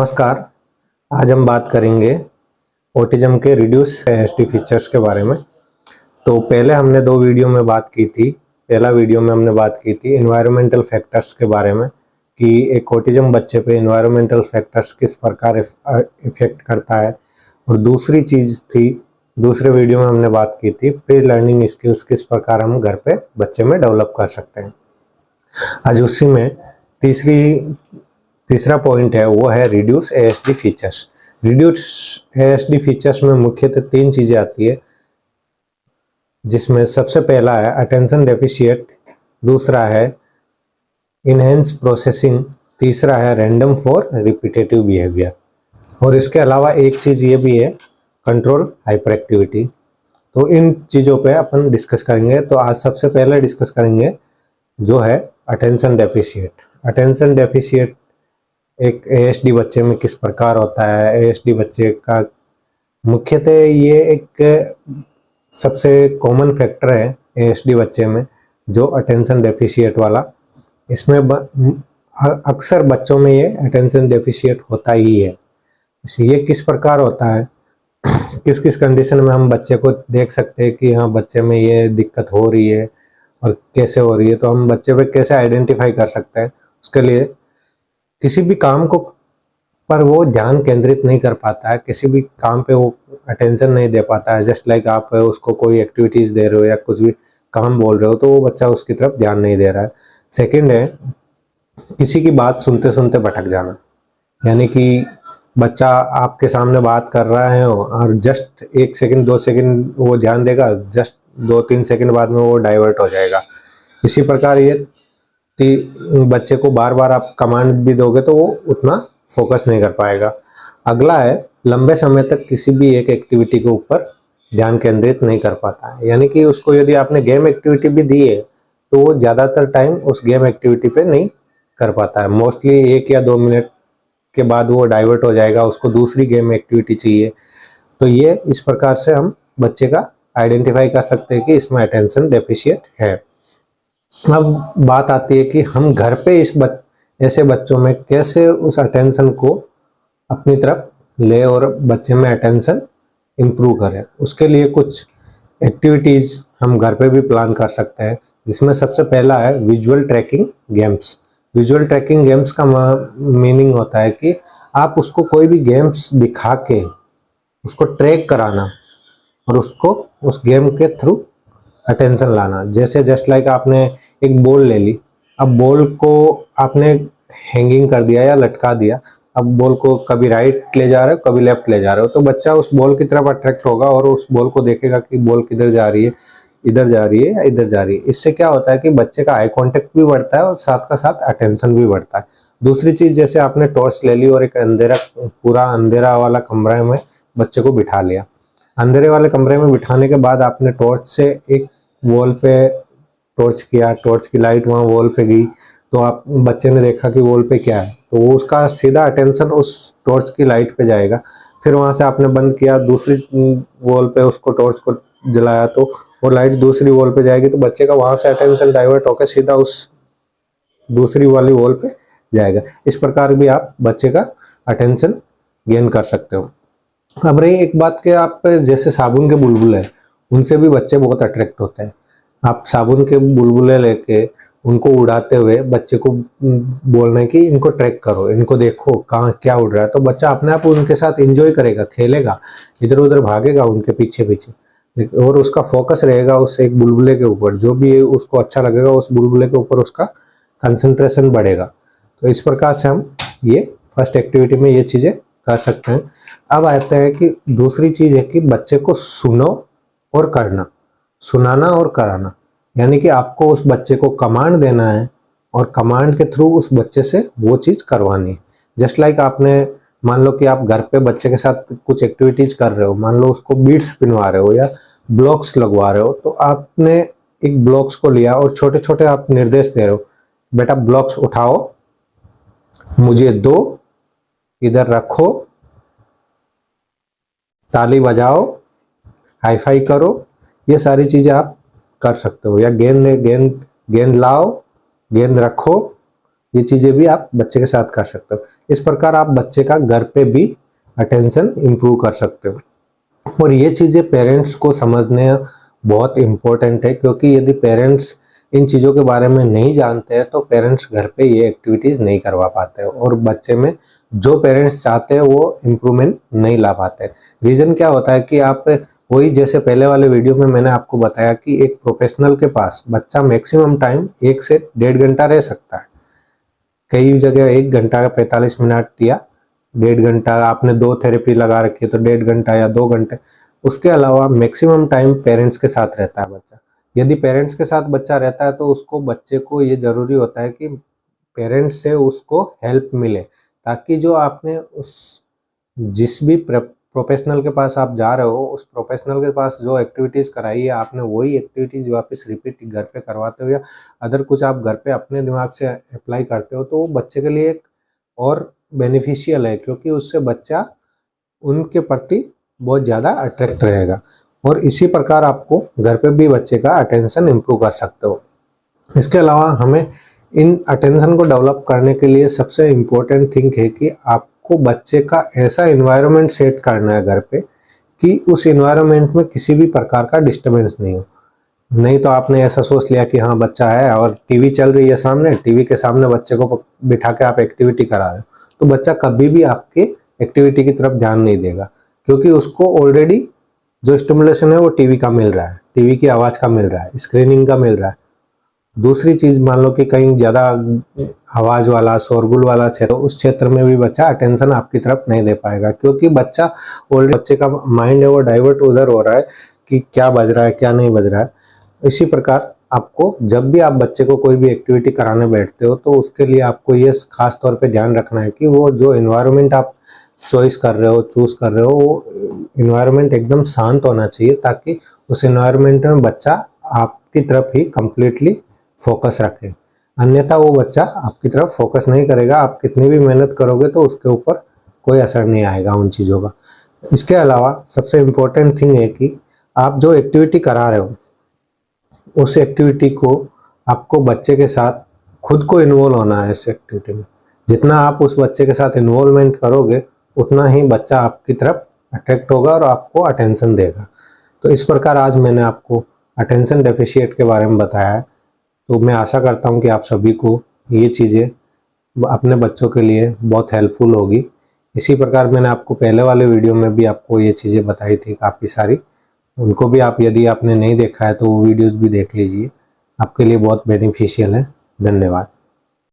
नमस्कार। आज हम बात करेंगे ऑटिज्म के रिड्यूस एएसडी फीचर्स के बारे में। तो पहले हमने दो वीडियो में बात की थी। पहला वीडियो में हमने बात की थी एनवायरमेंटल फैक्टर्स के बारे में कि एक ऑटिज्म बच्चे पे एनवायरमेंटल फैक्टर्स किस प्रकार इफेक्ट करता है। और दूसरी चीज़ थी, दूसरे वीडियो में हमने बात की थी प्री लर्निंग स्किल्स किस प्रकार हम घर पे बच्चे में डेवलप कर सकते हैं। आज उसी में तीसरा पॉइंट है, वो है reduce ASD features. Reduce ASD features में मुख्यतः तीन चीज़ें आती है, जिसमें सबसे पहला है अटेंशन डेफिशिएट, दूसरा है इनहेंस प्रोसेसिंग, तीसरा है रैंडम फॉर रिपीटेटिव बिहेवियर। और इसके अलावा एक चीज़ ये भी है कंट्रोल हाइपर एक्टिविटी। तो इन चीज़ों पे अपन डिस्कस करेंगे। तो आज सबसे पहले डिस्कस करेंगे जो है अटेंशन डेफिशिएट। अटेंशन डेफिशिएट एक एएसडी बच्चे में किस प्रकार होता है। एएसडी बच्चे का मुख्यतः ये एक सबसे कॉमन फैक्टर है एएसडी बच्चे में, जो अटेंशन डेफिशिएट वाला। इसमें अक्सर बच्चों में ये अटेंशन डेफिशिएट होता ही है। ये किस प्रकार होता है, किस किस कंडीशन में हम बच्चे को देख सकते हैं कि हाँ बच्चे में ये दिक्कत हो रही है और कैसे हो रही है। तो हम बच्चे पे कैसे आइडेंटिफाई कर सकते हैं, उसके लिए किसी भी काम को पर वो ध्यान केंद्रित नहीं कर पाता है, किसी भी काम पे वो अटेंशन नहीं दे पाता है। जस्ट लाइक आप उसको कोई एक्टिविटीज़ दे रहे हो या कुछ भी काम बोल रहे हो तो वो बच्चा उसकी तरफ ध्यान नहीं दे रहा है। सेकंड है किसी की बात सुनते सुनते भटक जाना, यानी कि बच्चा आपके सामने बात कर रहा है और जस्ट 1 सेकंड 2 सेकंड वो ध्यान देगा, जस्ट 2-3 सेकंड बाद में वो डाइवर्ट हो जाएगा। इसी प्रकार ये बच्चे को बार बार आप कमांड भी दोगे तो वो उतना फोकस नहीं कर पाएगा। अगला है लंबे समय तक किसी भी एक एक्टिविटी के ऊपर ध्यान केंद्रित नहीं कर पाता है, यानी कि उसको यदि आपने गेम एक्टिविटी भी दी है तो वो ज़्यादातर टाइम उस गेम एक्टिविटी पे नहीं कर पाता है। मोस्टली 1 या 2 मिनट के बाद वो डाइवर्ट हो जाएगा, उसको दूसरी गेम एक्टिविटी चाहिए। तो ये इस प्रकार से हम बच्चे का आइडेंटिफाई कर सकते हैं कि इसमें अटेंशन डेफिशिएट है। अब बात आती है कि हम घर पे ऐसे बच्चों में कैसे उस अटेंशन को अपनी तरफ ले और बच्चे में अटेंशन इम्प्रूव करें। उसके लिए कुछ एक्टिविटीज़ हम घर पे भी प्लान कर सकते हैं, जिसमें सबसे पहला है visual tracking games. Visual tracking games का मीनिंग होता है कि आप उसको कोई भी गेम्स दिखा के उसको ट्रैक कराना और उसको उस गेम के थ्रू अटेंशन लाना। जैसे जस्ट लाइक आपने एक बॉल ले ली, अब बॉल को आपने हैंगिंग कर दिया या लटका दिया, अब बॉल को कभी राइट ले जा रहे हो कभी लेफ्ट ले जा रहे हो, तो बच्चा उस बॉल की तरफ अट्रैक्ट होगा और उस बॉल को देखेगा कि बॉल किधर जा रही है, इधर जा रही है या इधर जा रही है। इससे क्या होता है कि बच्चे का आई कॉन्टेक्ट भी बढ़ता है और साथ का साथ अटेंशन भी बढ़ता है। दूसरी चीज़, जैसे आपने टॉर्च ले ली और एक पूरा अंधेरा वाला कमरा में बच्चे को बिठा लिया। अंधेरे वाले कमरे में बिठाने के बाद आपने टॉर्च से एक वॉल पे टॉर्च किया, टॉर्च की लाइट वहाँ वॉल पे गई, तो आप बच्चे ने देखा कि वॉल पे क्या है, तो वो उसका सीधा अटेंशन उस टॉर्च की लाइट पे जाएगा। फिर वहाँ से आपने बंद किया, दूसरी वॉल पे उसको टॉर्च को जलाया तो वो लाइट दूसरी वॉल पे जाएगी, तो बच्चे का वहाँ से अटेंशन डाइवर्ट होकर सीधा उस दूसरी वाली वॉल पे जाएगा। इस प्रकार भी आप बच्चे का अटेंशन गेन कर सकते हो। अब रही एक बात कि आप जैसे साबुन के बुलबुले, उनसे भी बच्चे बहुत अट्रैक्ट होते हैं। आप साबुन के बुलबुले लेके उनको उड़ाते हुए बच्चे को बोलना है कि इनको ट्रैक करो, इनको देखो कहाँ क्या उड़ रहा है, तो बच्चा अपने आप उनके साथ एंजॉय करेगा, खेलेगा, इधर उधर भागेगा उनके पीछे पीछे, और उसका फोकस रहेगा उस एक बुलबुले के ऊपर। जो भी उसको अच्छा लगेगा उस बुलबुले के ऊपर उसका कंसंट्रेशन बढ़ेगा। तो इस प्रकार से हम ये फर्स्ट एक्टिविटी में ये चीज़ें कर सकते हैं। अब आता है कि दूसरी चीज़ है कि बच्चे को सुनो और करना, सुनाना और कराना, यानी कि आपको उस बच्चे को कमांड देना है और कमांड के थ्रू उस बच्चे से वो चीज़ करवानी है। जस्ट लाइक आपने मान लो कि आप घर पे बच्चे के साथ कुछ एक्टिविटीज़ कर रहे हो, मान लो उसको बीड्स पिनवा रहे हो या ब्लॉक्स लगवा रहे हो, तो आपने एक ब्लॉक्स को लिया और छोटे छोटे आप निर्देश दे रहे हो, बेटा ब्लॉक्स उठाओ, मुझे दो, इधर रखो, ताली बजाओ, हाई फाई करो। ये सारी चीज़ें आप कर सकते हो। या गेंद गेंद गेंद लाओ, गेंद रखो, ये चीज़ें भी आप बच्चे के साथ कर सकते हो। इस प्रकार आप बच्चे का घर पे भी अटेंशन इम्प्रूव कर सकते हो। और ये चीज़ें पेरेंट्स को समझने बहुत इम्पोर्टेंट है, क्योंकि यदि पेरेंट्स इन चीज़ों के बारे में नहीं जानते हैं तो पेरेंट्स घर पे ये एक्टिविटीज़ नहीं करवा पाते और बच्चे में जो पेरेंट्स चाहते हैं वो इम्प्रूवमेंट नहीं ला पाते। रीज़न क्या होता है कि आप वही जैसे पहले वाले वीडियो में मैंने आपको बताया कि एक प्रोफेशनल के पास बच्चा मैक्सिमम टाइम 1 से 1.5 घंटा रह सकता है। कई जगह 1 घंटा 45 मिनट या 1.5 घंटा, आपने 2 थेरेपी लगा रखी है तो 1.5 घंटा या 2 घंटे। उसके अलावा मैक्सिमम टाइम पेरेंट्स के साथ रहता है बच्चा। यदि पेरेंट्स के साथ बच्चा रहता है तो उसको बच्चे को ये ज़रूरी होता है कि पेरेंट्स से उसको हेल्प मिले, ताकि जो आपने उस जिस भी प्रोफेशनल के पास आप जा रहे हो उस प्रोफेशनल के पास जो एक्टिविटीज़ कराई है आपने वही एक्टिविटीज़ वापस रिपीट घर पे करवाते हो या अदर कुछ आप घर पे अपने दिमाग से अप्लाई करते हो तो वो बच्चे के लिए एक और बेनिफिशियल है, क्योंकि उससे बच्चा उनके प्रति बहुत ज़्यादा अट्रैक्ट रहेगा। और इसी प्रकार आपको घर पे भी बच्चे का अटेंशन इम्प्रूव कर सकते हो। इसके अलावा हमें इन अटेंशन को डेवलप करने के लिए सबसे इम्पोर्टेंट थिंग है कि आपको बच्चे का ऐसा इन्वायरमेंट सेट करना है घर पे कि उस इन्वायरमेंट में किसी भी प्रकार का डिस्टर्बेंस नहीं हो। नहीं तो आपने ऐसा सोच लिया कि हाँ बच्चा है और टीवी चल रही है सामने, टीवी के सामने बच्चे को बिठा के आप एक्टिविटी करा रहे हो, तो बच्चा कभी भी आपके एक्टिविटी की तरफ ध्यान नहीं देगा, क्योंकि उसको ऑलरेडी जो स्टिमुलेशन है वो टीवी का मिल रहा है, टीवी की आवाज़ का मिल रहा है, स्क्रीनिंग का मिल रहा है। दूसरी चीज़, मान लो कि कहीं ज़्यादा आवाज़ वाला शोरगुल वाला क्षेत्र, उस क्षेत्र में भी बच्चा अटेंशन आपकी तरफ नहीं दे पाएगा, क्योंकि बच्चे का माइंड है वो डाइवर्ट उधर हो रहा है कि क्या बज रहा है क्या नहीं बज रहा है। इसी प्रकार आपको जब भी आप बच्चे को कोई भी एक्टिविटी कराने बैठते हो तो उसके लिए आपको ये खास तौर पे ध्यान रखना है कि वो जो इन्वायरमेंट आप चॉइस कर रहे हो, चूज़ कर रहे हो, वो इन्वायरमेंट एकदम शांत होना चाहिए, ताकि उस इन्वायरमेंट में बच्चा आपकी तरफ ही कंप्लीटली फोकस रखे। अन्यथा वो बच्चा आपकी तरफ फोकस नहीं करेगा, आप कितनी भी मेहनत करोगे तो उसके ऊपर कोई असर नहीं आएगा उन चीज़ों का। इसके अलावा सबसे इम्पोर्टेंट थिंग है कि आप जो एक्टिविटी करा रहे हो उस एक्टिविटी को आपको बच्चे के साथ खुद को इन्वॉल्व होना है। इस एक्टिविटी में जितना आप उस बच्चे के साथ इन्वॉल्वमेंट करोगे उतना ही बच्चा आपकी तरफ अट्रैक्ट होगा और आपको अटेंशन देगा। तो इस प्रकार आज मैंने आपको अटेंशन डेफिशिएट के बारे में बताया है। तो मैं आशा करता हूँ कि आप सभी को ये चीज़ें अपने बच्चों के लिए बहुत हेल्पफुल होगी। इसी प्रकार मैंने आपको पहले वाले वीडियो में भी आपको ये चीज़ें बताई थी काफ़ी सारी, उनको भी आप यदि आपने नहीं देखा है तो वो वीडियोस भी देख लीजिए, आपके लिए बहुत बेनिफिशियल है। धन्यवाद।